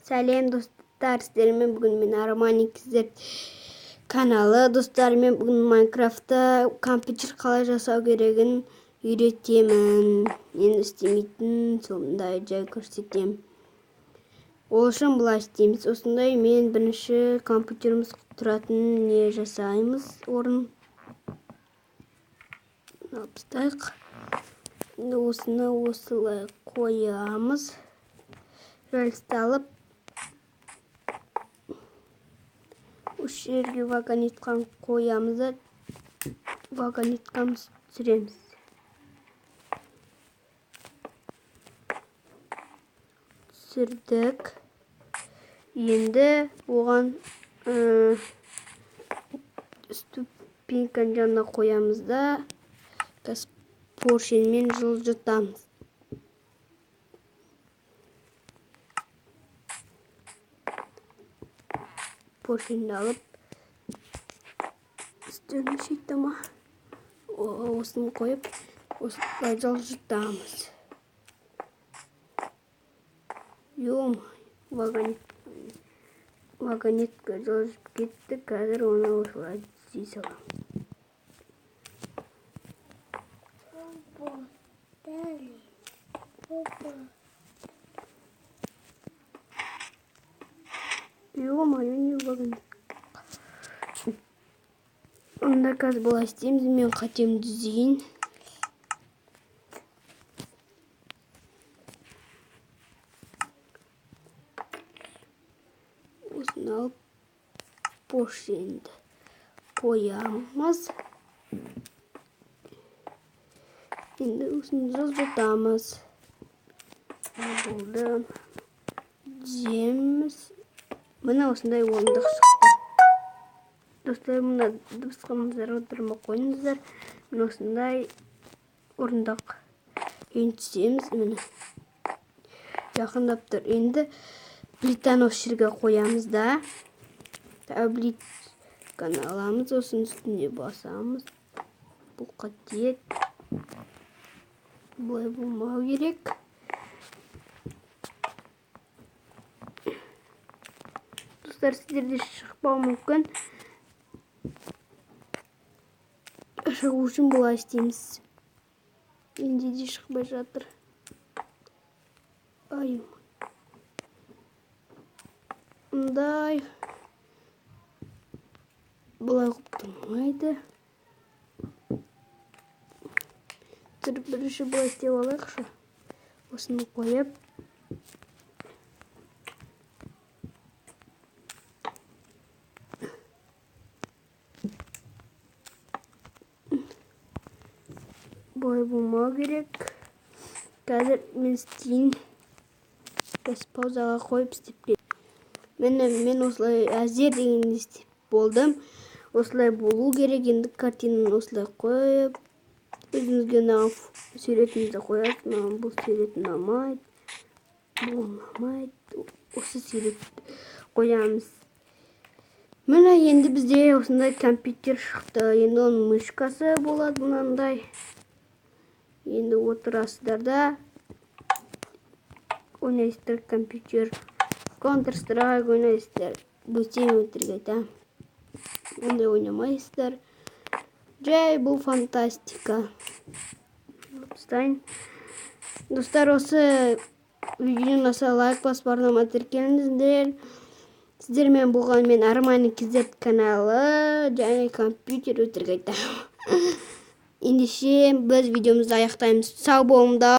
Сәлем достар, сіздермен бүгін мен Арман XZ каналы. Достар, мен бүгін Майнкрафтта компьютер қалай жасау керегін үйретемін. Мен істемейтін сондай жай көрсетем. Ол үшін былай істейміз. Осындай мен бірінші компьютеріміз тұратын не жасаймыз. Орын алып осыны осылай қоямыз. Рельсті алып осы жерге вагонетканы қоямыз да вагонеткамыз түсіреміз. Түсірдік. Енді оған ступеньканы жанына қоямыз да поршенмен жылжытамыз. Поршенді алып үстіне шеттіма осыны қойып осылай жылжытамыз. Вагонетка жылжып кетті. Қазір оны осылай түзей саламыз. Ё-моё, не вагонетка. Онда қазір былай істейміз. Мен қатемді түзейін. Осыны алып поршенді қоямыз. Енді осыны жылжытамыз. Болды. Түземіз. Мына осындай орындық шықты. Достар, мына дыбысқа назар аудармай қойыңыздар. Мен осындай орындық түземіз. Міне жақындап тұр. Енді плитаны осы жерге қоямыз да. Плитканы аламыз, осының үстіне басамыз. Бұл қате. Бұлай болмау керек. Достар, сіздерде шықпау мүмкін. Шығу үшін бұлай істейміз. Енді де шықпай жатыр. Ай. Мұндай. Бұлай қып тұрмайды. Бірінші бұлай істеп алайықшы. Осыны қойып. Бұлай болмау керек. Қазір мен істейін. Паузаға қойып істеп кет. Мен осылай әзер дегенде істеп болдым. Осылай болу керек. Енді картинаны осылай қойып, өзіңізге ұнаған суретіңізді қоясыз. Маған бұл сурет ұнамайды. Бұл ұнамайды. Осы сурет қоямыз. Міне енді бізде осындай компьютер шықты. Енді оның мышкасы болады мынандай. Енді отырасыздар да ойнайсыздар компьютер. Counter-Strike ойнайсыздар. Бөтен өтірік айтам. Ондай ойнамайсыздар. Жай бұл фантастика. Достар, осы видеоны ұнаса лайк басып арнама тіркеліңіздер. Сіздермен болған мен Арман XZ каналы және компьютер өтірік айтам. Ендеше біз видеомызды аяқтаймыз. Сау болыңдар.